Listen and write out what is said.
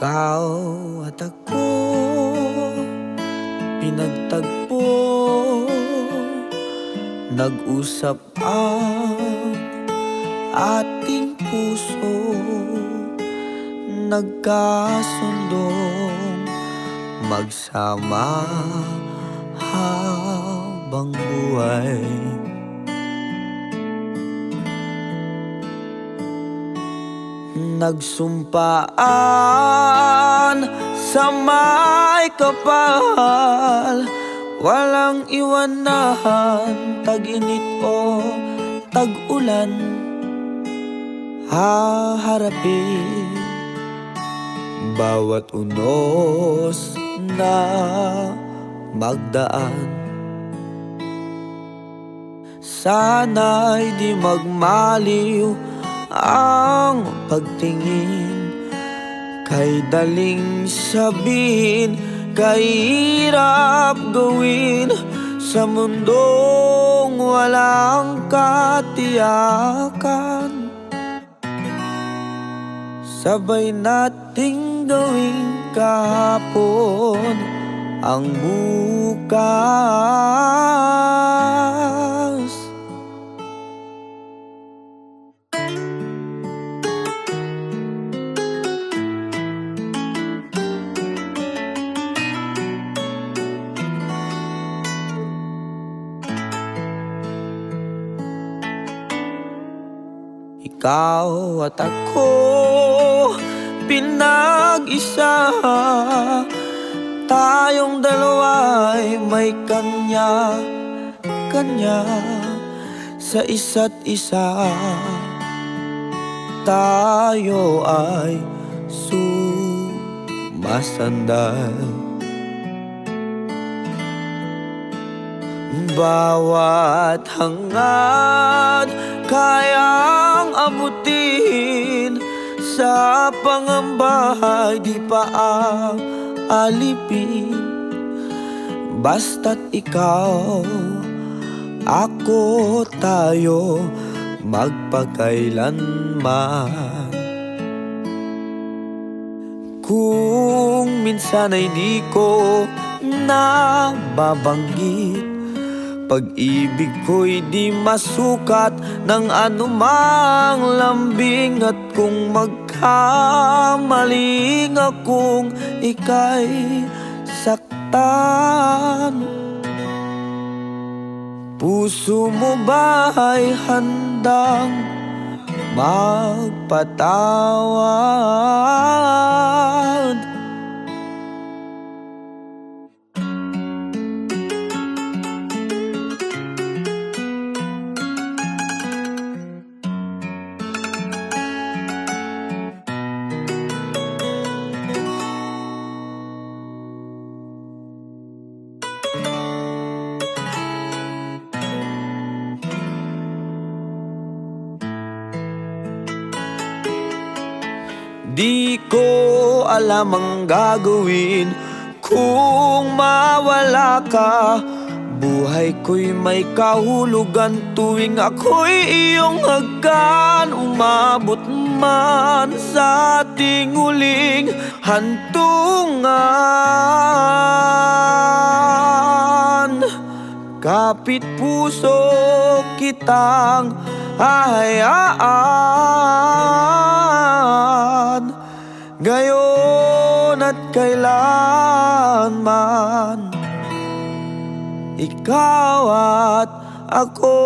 Ikaw at ako pinagtagpo, nag-usap ang ating puso, nagkasundong magsama habang buhay. Nagsumpaan sa may kapal, walang iwanan, tag-init o tag-ulan, haharapin bawat unos na magdaan. Sana'y di magmaliw ang pagtingin, kay daling sabihin, kay hirap gawin sa mundong walang katiyakan. Sabay nating gawing kahapon ang bukas. Ikaw at ako pinag-isa, tayong dalawa'y may kanya-kanya sa isa't isa. Tayo ay sumasandal, bawat hangad kayang abutin, sa pangambahay di pa alipin. Basta't ikaw, ako, tayo magpakailanman. Kung minsan ay di ko nababanggit, pag-ibig ko'y di masukat ng anumang lambing. At kung magkamaling akong ika'y saktan, puso mo ba'y handang magpatawad? Di ko alam ang gagawin kung mawala ka. Buhay ko'y may kahulugan tuwing ako'y iyong hagkan. Umabot man sa ating huling hantungan, kapit puso kitang hahayaan, ngayon at kailanman. Ikaw at ako.